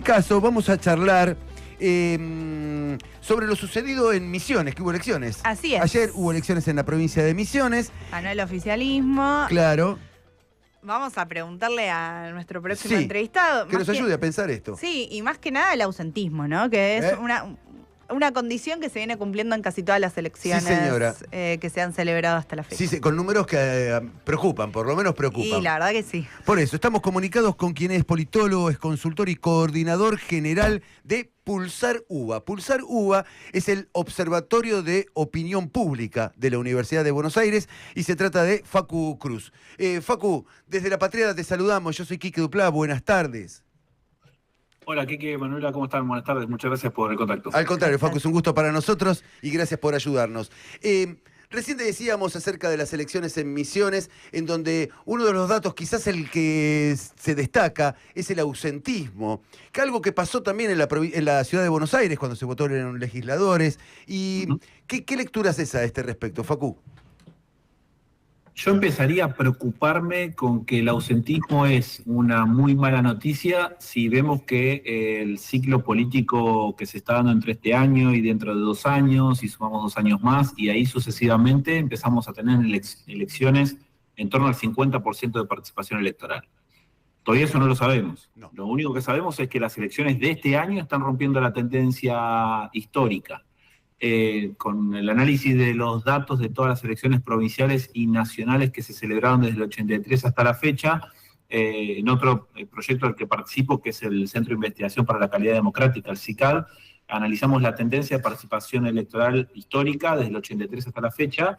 caso vamos a charlar sobre lo sucedido en Misiones, que hubo elecciones. Así es. Ayer hubo elecciones en la provincia de Misiones. Ganó el oficialismo. Claro. Vamos a preguntarle a nuestro próximo Sí, entrevistado. que nos ayude a pensar esto. Sí, y más que nada el ausentismo, ¿no? Que es una condición que se viene cumpliendo en casi todas las elecciones, sí, señora, que se han celebrado hasta la fecha. Sí, con números que preocupan, por lo menos preocupan. Y la verdad que sí. Por eso, estamos comunicados con quien es politólogo, es consultor y coordinador general de Pulsar UBA. Pulsar UBA es el Observatorio de Opinión Pública de la Universidad de Buenos Aires y se trata de Facu Cruz. Facu, desde La Patriada te saludamos, yo soy Quique Duplá, buenas tardes. Hola, Quique, Manuela, ¿cómo están? Buenas tardes, muchas gracias por el contacto. Al contrario, Facu, es un gusto para nosotros y gracias por ayudarnos. Recién te decíamos acerca de las elecciones en Misiones, en donde uno de los datos, quizás el que se destaca, es el ausentismo, que algo que pasó también en la ciudad de Buenos Aires cuando se votaron legisladores. Y ¿qué lectura haces a este respecto, Facu? Yo empezaría a preocuparme con que el ausentismo es una muy mala noticia si vemos que el ciclo político que se está dando entre este año y dentro de 2 años, y sumamos 2 años más, y ahí sucesivamente empezamos a tener elecciones en torno al 50% de participación electoral. Todavía eso no lo sabemos. No. Lo único que sabemos es que las elecciones de este año están rompiendo la tendencia histórica. Con el análisis de los datos de todas las elecciones provinciales y nacionales que se celebraron desde el 83 hasta la fecha, en otro proyecto al que participo, que es el Centro de Investigación para la Calidad Democrática, el CICAD, analizamos la tendencia de participación electoral histórica desde el 83 hasta la fecha,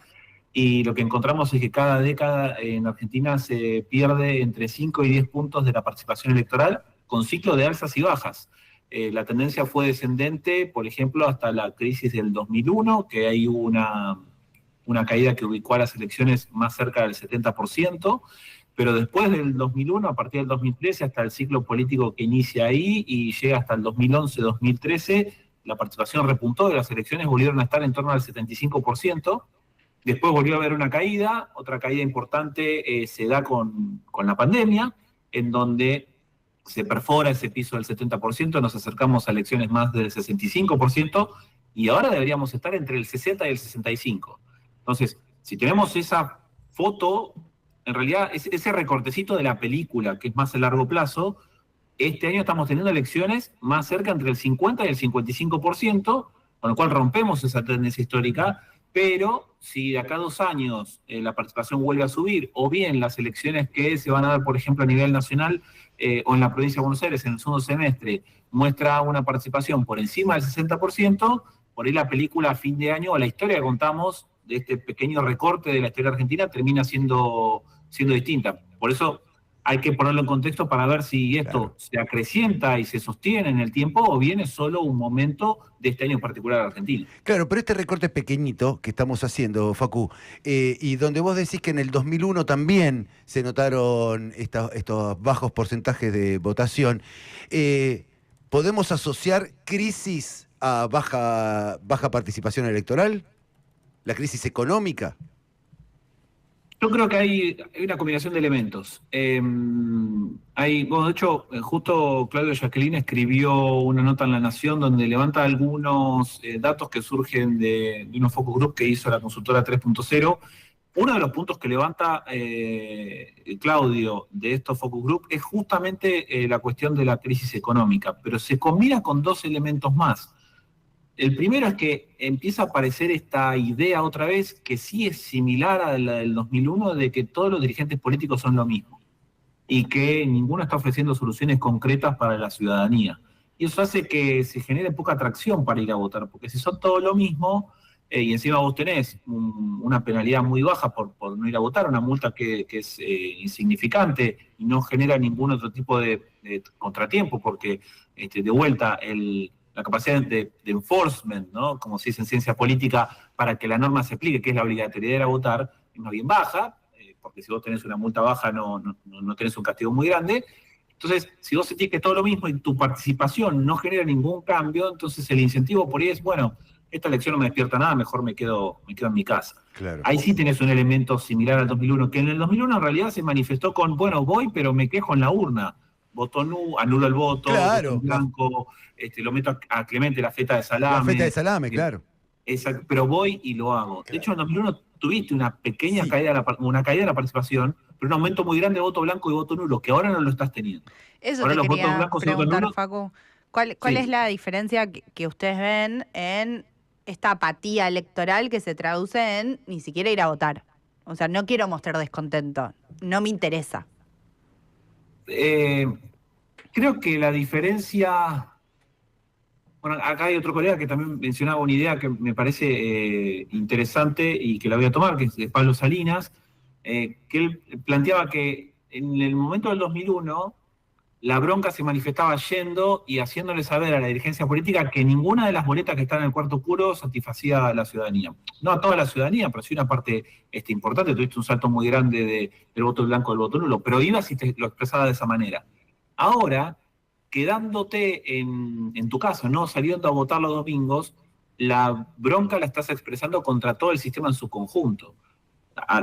y lo que encontramos es que cada década en Argentina se pierde entre 5 y 10 puntos de la participación electoral, con ciclo de alzas y bajas. La tendencia fue descendente, por ejemplo, hasta la crisis del 2001, que ahí hubo una caída que ubicó a las elecciones más cerca del 70%, pero después del 2001, a partir del 2013, hasta el ciclo político que inicia ahí y llega hasta el 2011-2013, la participación repuntó y las elecciones volvieron a estar en torno al 75%. Después volvió a haber una caída, otra caída importante se da con la pandemia, en donde se perfora ese piso del 70%, nos acercamos a elecciones más del 65%, y ahora deberíamos estar entre el 60 y el 65%. Entonces, si tenemos esa foto, en realidad ese recortecito de la película, que es más a largo plazo, este año estamos teniendo elecciones más cerca entre el 50 y el 55%, con lo cual rompemos esa tendencia histórica, pero si de acá a 2 años la participación vuelve a subir, o bien las elecciones que se van a dar, por ejemplo, a nivel nacional o en la provincia de Buenos Aires en el segundo semestre, muestra una participación por encima del 60%, por ahí la película a fin de año, o la historia que contamos de este pequeño recorte de la historia argentina, termina siendo distinta. Por eso hay que ponerlo en contexto para ver si esto se acrecienta y se sostiene en el tiempo, o bien es solo un momento de este año en particular de Argentina. Claro, pero este recorte pequeñito que estamos haciendo, Facu, y donde vos decís que en el 2001 también se notaron estos bajos porcentajes de votación, ¿podemos asociar crisis a baja participación electoral? ¿La crisis económica? Yo creo que hay una combinación de elementos. De hecho, justo Claudio Jacqueline escribió una nota en La Nación donde levanta algunos datos que surgen de unos focus group que hizo la consultora 3.0. Uno de los puntos que levanta Claudio de estos focus group es justamente la cuestión de la crisis económica, pero se combina con 2 elementos más. El primero es que empieza a aparecer esta idea otra vez, que sí es similar a la del 2001, de que todos los dirigentes políticos son lo mismo y que ninguno está ofreciendo soluciones concretas para la ciudadanía. Y eso hace que se genere poca atracción para ir a votar, porque si son todo lo mismo, y encima vos tenés una penalidad muy baja por no ir a votar, una multa que es insignificante y no genera ningún otro tipo de contratiempo, porque de vuelta la capacidad de enforcement, ¿no?, como se dice en ciencia política, para que la norma se aplique, que es la obligatoriedad de ir a votar, es más bien baja, porque si vos tenés una multa baja no tenés un castigo muy grande. Entonces, si vos sentís que es todo lo mismo y tu participación no genera ningún cambio, entonces el incentivo por ahí es, bueno, esta elección no me despierta nada, mejor me quedo en mi casa. Claro. Ahí sí tenés un elemento similar al 2001, que en el 2001 en realidad se manifestó con, bueno, voy, pero me quejo en la urna. voto nulo, anulo el voto, Claro, voto en blanco, lo meto a Clemente la feta de salame. La feta de salame, claro. Pero voy y lo hago. Claro. De hecho, en 2001 tuviste una pequeña Sí. caída de la participación, pero un aumento muy grande de voto blanco y voto nulo, que ahora no lo estás teniendo. Eso Ahora te los votos quería blancos y votos preguntar, nulos. Facu. ¿Cuál Sí. es la diferencia que ustedes ven en esta apatía electoral que se traduce en ni siquiera ir a votar? O sea, no quiero mostrar descontento, no me interesa. Creo que la diferencia... Bueno, acá hay otro colega que también mencionaba una idea que me parece interesante y que la voy a tomar, que es de Pablo Salinas, que él planteaba que en el momento del 2001 la bronca se manifestaba yendo y haciéndole saber a la dirigencia política que ninguna de las boletas que están en el cuarto oscuro satisfacía a la ciudadanía. No a toda la ciudadanía, pero sí una parte importante. Tuviste un salto muy grande del voto blanco del voto nulo, pero ibas y te lo expresaba de esa manera. Ahora, quedándote en tu casa, no saliendo a votar los domingos, la bronca la estás expresando contra todo el sistema en su conjunto.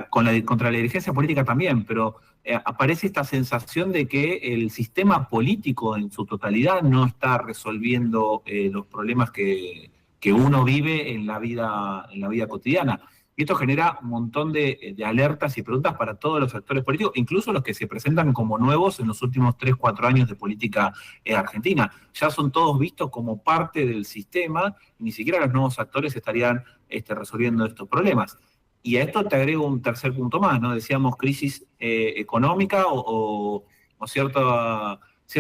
Contra la dirigencia política también, pero aparece esta sensación de que el sistema político en su totalidad no está resolviendo los problemas que uno vive en la vida cotidiana. Y esto genera un montón de alertas y preguntas para todos los actores políticos, incluso los que se presentan como nuevos en los últimos 3, 4 años de política argentina. Ya son todos vistos como parte del sistema y ni siquiera los nuevos actores estarían resolviendo estos problemas. Y a esto te agrego un tercer punto más, ¿no? Decíamos crisis económica o cierta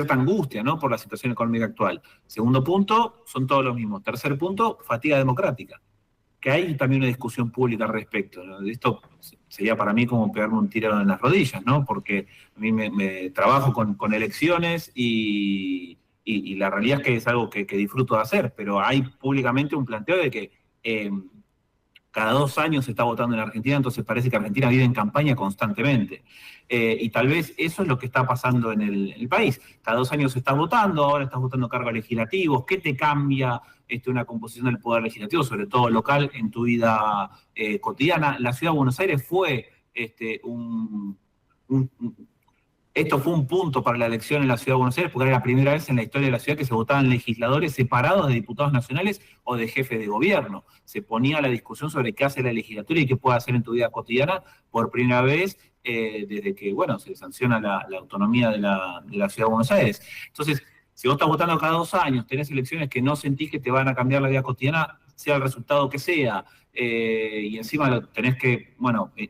angustia, ¿no? Por la situación económica actual. Segundo punto, son todos los mismos. Tercer punto, fatiga democrática. Que hay también una discusión pública al respecto, ¿no? Esto sería para mí como pegarme un tiro en las rodillas, ¿no? Porque a mí me trabajo con elecciones y la realidad es que es algo que disfruto de hacer, pero hay públicamente un planteo de que cada 2 años se está votando en Argentina, entonces parece que Argentina vive en campaña constantemente. Y tal vez eso es lo que está pasando en el país. Cada 2 años se está votando, ahora estás votando cargos legislativos. ¿Qué te cambia una composición del poder legislativo, sobre todo local, en tu vida cotidiana? La Ciudad de Buenos Aires fue esto fue un punto para la elección en la Ciudad de Buenos Aires, porque era la primera vez en la historia de la ciudad que se votaban legisladores separados de diputados nacionales o de jefes de gobierno. Se ponía la discusión sobre qué hace la legislatura y qué puede hacer en tu vida cotidiana por primera vez desde que, se sanciona la autonomía de la Ciudad de Buenos Aires. Entonces, si vos estás votando cada 2 años, tenés elecciones que no sentís que te van a cambiar la vida cotidiana, sea el resultado que sea, y encima tenés que,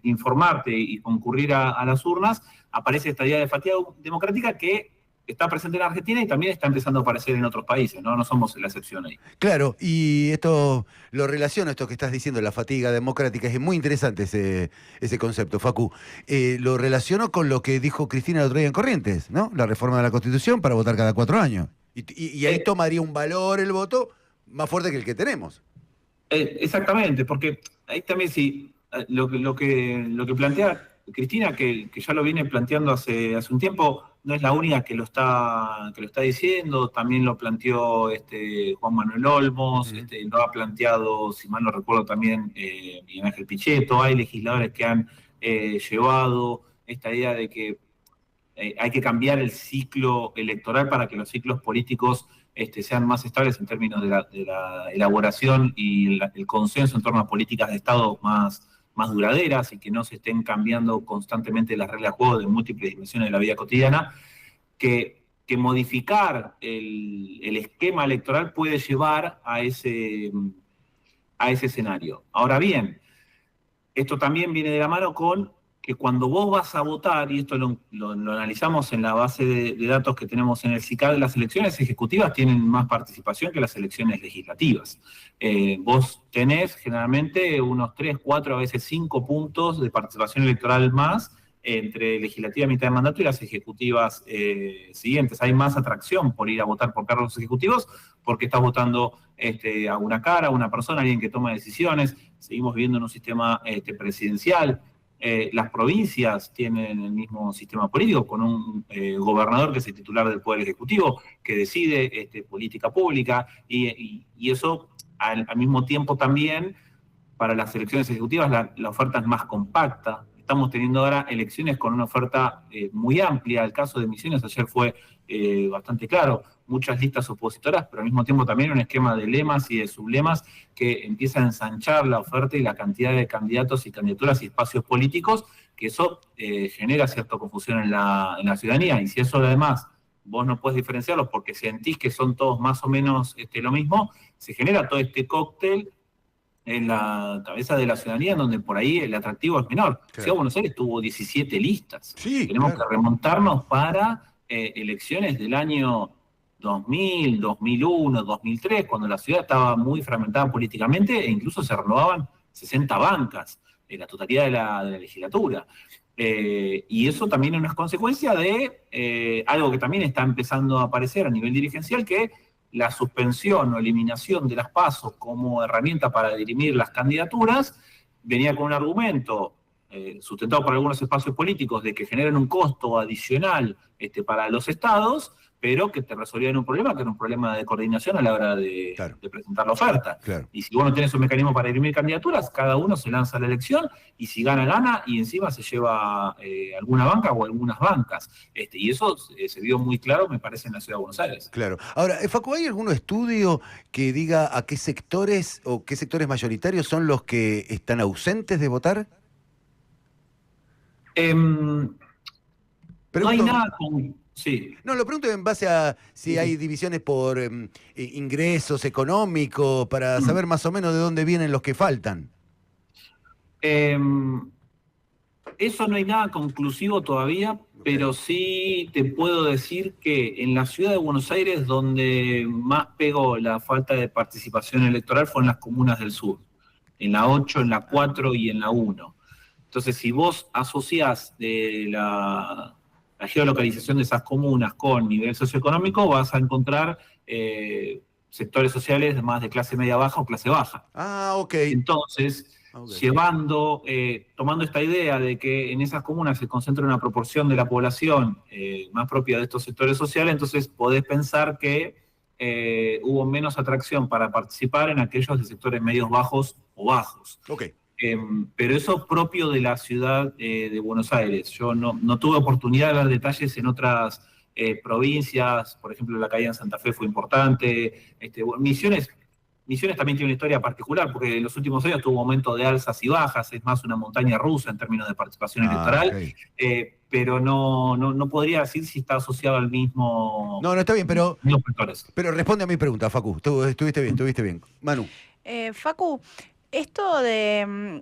informarte y concurrir a las urnas, aparece esta idea de fatiga democrática que está presente en Argentina y también está empezando a aparecer en otros países, ¿no? No somos la excepción ahí. Claro, y esto lo relaciono, esto que estás diciendo, la fatiga democrática, es muy interesante ese concepto, Facu. Lo relaciono con lo que dijo Cristina el otro día en Corrientes, ¿no? La reforma de la Constitución para votar cada 4 años. Y ahí tomaría un valor el voto más fuerte que el que tenemos. Exactamente, porque ahí también sí, lo que plantea Cristina, que ya lo viene planteando hace un tiempo, no es la única que lo está diciendo, también lo planteó Juan Manuel Olmos, lo ha planteado, si mal no recuerdo, también Miguel Ángel Pichetto. Hay legisladores que han llevado esta idea de que hay que cambiar el ciclo electoral para que los ciclos políticos sean más estables en términos de la elaboración y el consenso en torno a políticas de Estado más duraderas y que no se estén cambiando constantemente las reglas de juego de múltiples dimensiones de la vida cotidiana, que modificar el esquema electoral puede llevar a ese escenario. Ahora bien, esto también viene de la mano con que cuando vos vas a votar, y esto lo analizamos en la base de datos que tenemos en el CICAD, las elecciones ejecutivas tienen más participación que las elecciones legislativas. Vos tenés generalmente unos 3, 4, a veces 5 puntos de participación electoral más entre legislativa a mitad de mandato y las ejecutivas siguientes. Hay más atracción por ir a votar por cargos ejecutivos porque estás votando a una cara, a una persona, a alguien que toma decisiones. Seguimos viviendo en un sistema presidencial. Las provincias tienen el mismo sistema político, con un gobernador que es el titular del Poder Ejecutivo, que decide política pública, y eso al mismo tiempo también, para las elecciones ejecutivas, la oferta es más compacta, estamos teniendo ahora elecciones con una oferta muy amplia. El caso de Misiones ayer fue bastante claro, muchas listas opositoras, pero al mismo tiempo también un esquema de lemas y de sublemas que empieza a ensanchar la oferta y la cantidad de candidatos y candidaturas y espacios políticos, que eso genera cierta confusión en la ciudadanía. Y si eso además vos no puedes diferenciarlos porque sentís que son todos más o menos lo mismo, se genera todo este cóctel en la cabeza de la ciudadanía, en donde por ahí el atractivo es menor. Claro. Ciudad de Buenos Aires tuvo 17 listas. Sí, Tenemos claro. que remontarnos para elecciones del año 2000, 2001, 2003, cuando la ciudad estaba muy fragmentada políticamente e incluso se renovaban 60 bancas en la totalidad de la legislatura. Y eso también es una consecuencia de algo que también está empezando a aparecer a nivel dirigencial, que la suspensión o eliminación de las PASO como herramienta para dirimir las candidaturas venía con un argumento sustentado por algunos espacios políticos de que generan un costo adicional para los estados, pero que te resolvían un problema, que era un problema de coordinación a la hora de presentar la oferta. Claro. Y si vos no tenés un mecanismo para dirimir candidaturas, cada uno se lanza a la elección, y si gana, gana, y encima se lleva alguna banca o algunas bancas. Y eso se vio muy claro, me parece, en la Ciudad de Buenos Aires. Claro. Ahora, Facu, ¿hay algún estudio que diga a qué sectores o qué sectores mayoritarios son los que están ausentes de votar? No hay nada con... Sí. No, lo pregunto en base a si hay divisiones por ingresos económicos, para saber más o menos de dónde vienen los que faltan. Eso no hay nada conclusivo todavía, pero sí te puedo decir que en la Ciudad de Buenos Aires, donde más pegó la falta de participación electoral fue en las comunas del sur, en la 8, en la 4 y en la 1. Entonces, si vos asociás la geolocalización de esas comunas con nivel socioeconómico, vas a encontrar sectores sociales más de clase media baja o clase baja. Ah, ok. Entonces, tomando esta idea de que en esas comunas se concentra una proporción de la población más propia de estos sectores sociales, entonces podés pensar que hubo menos atracción para participar en aquellos de sectores medios bajos o bajos. Ok. Pero eso propio de la ciudad de Buenos Aires. Yo no tuve oportunidad de dar detalles en otras provincias, por ejemplo, la caída en Santa Fe fue importante. Misiones también tiene una historia particular, porque en los últimos años tuvo un momento de alzas y bajas, es más una montaña rusa en términos de participación electoral, okay. Pero no podría decir si está asociado al mismo... No, está bien, pero responde a mi pregunta, Facu. Estuviste bien. Manu. Facu, esto de,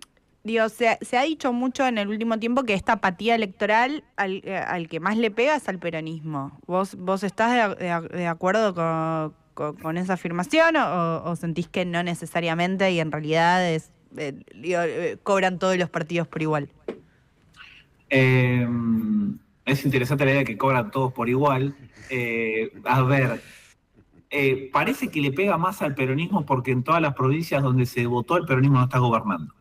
se ha dicho mucho en el último tiempo que esta apatía electoral al que más le pega es al peronismo. ¿Vos estás de acuerdo con esa afirmación o sentís que no necesariamente y en realidad cobran todos los partidos por igual? Es interesante la idea de que cobran todos por igual. A ver... parece que le pega más al peronismo porque en todas las provincias donde se votó el peronismo no está gobernando.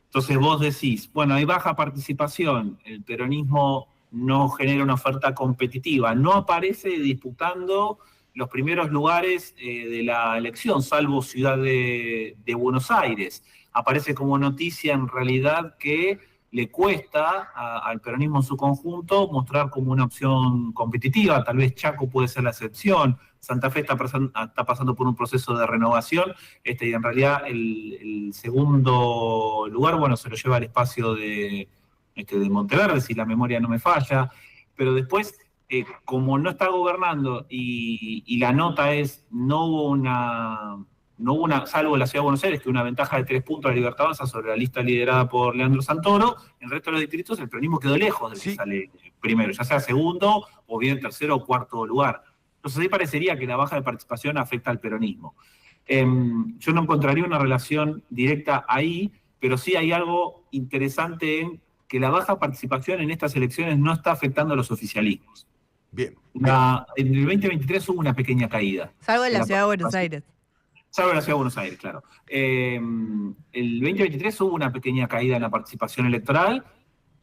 Entonces vos decís, bueno, hay baja participación, el peronismo no genera una oferta competitiva, no aparece disputando los primeros lugares de la elección, salvo Ciudad de Buenos Aires. Aparece como noticia en realidad que le cuesta al peronismo en su conjunto mostrar como una opción competitiva. Tal vez Chaco puede ser la excepción. Santa Fe está pasando por un proceso de renovación, y en realidad el segundo lugar, bueno, se lo lleva al espacio de Monteverde, si la memoria no me falla, pero después, como no está gobernando y la nota es no hubo una, salvo en la Ciudad de Buenos Aires, que una ventaja de 3 puntos de Libertad Avanza sobre la lista liderada por Leandro Santoro, en el resto de los distritos el peronismo quedó lejos del que sale primero, ya sea segundo o bien tercero o cuarto lugar. Entonces ahí parecería que la baja de participación afecta al peronismo. Yo no encontraría una relación directa ahí, pero sí hay algo interesante en que la baja participación en estas elecciones no está afectando a los oficialismos. Bien. En el 2023 hubo una pequeña caída. Salvo en la Ciudad de Buenos Aires. Salvo en la Ciudad de Buenos Aires, claro. El 2023 hubo una pequeña caída en la participación electoral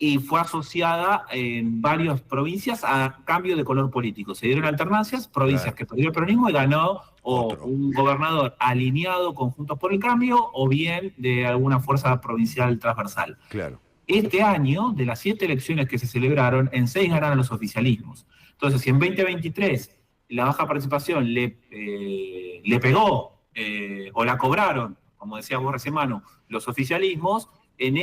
y fue asociada en varias provincias a cambio de color político. Se dieron alternancias, provincias que perdió el peronismo y ganó un gobernador alineado con Juntos por el Cambio o bien de alguna fuerza provincial transversal. Claro. este año, de las 7 elecciones que se celebraron, en 6 ganaron los oficialismos. Entonces, si en 2023 la baja participación le pegó o la cobraron, como decía vos recién, Manu, los oficialismos, en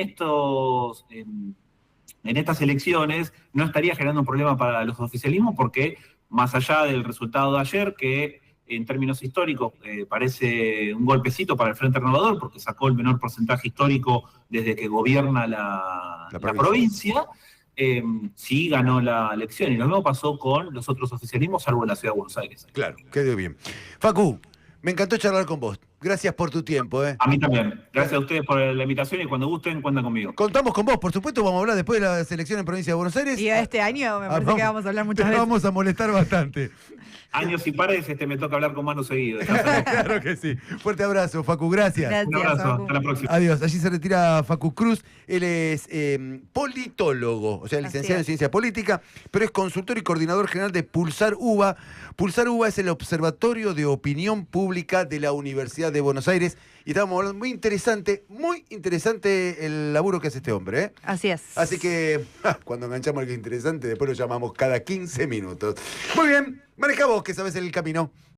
estas elecciones no estaría generando un problema para los oficialismos porque, más allá del resultado de ayer, que en términos históricos parece un golpecito para el Frente Renovador porque sacó el menor porcentaje histórico desde que gobierna la provincia, sí ganó la elección. Y lo mismo pasó con los otros oficialismos, salvo en la Ciudad de Buenos Aires. Claro, quedó bien. Facu, me encantó charlar con vos. Gracias por tu tiempo. A mí también. Gracias a ustedes por la invitación y cuando gusten, cuentan conmigo. Contamos con vos, por supuesto, vamos a hablar después de la selección en provincia de Buenos Aires. Y este año me parece que vamos a hablar muchas veces. Vamos a molestar bastante. Años y pares, me toca hablar con Manu seguido. Claro que sí. Fuerte abrazo, Facu, gracias. Un abrazo, Facu. hasta la próxima. Adiós. Allí se retira Facu Cruz. Él es politólogo, o sea, licenciado en ciencia política, pero es consultor y coordinador general de Pulsar UBA. Pulsar UBA es el Observatorio de Opinión Pública de la Universidad de Buenos Aires. Y estábamos hablando, muy interesante el laburo que hace este hombre, ¿eh? Así es. Así que cuando enganchamos algo interesante, después lo llamamos cada 15 minutos. Muy bien, maneja vos que sabes el camino.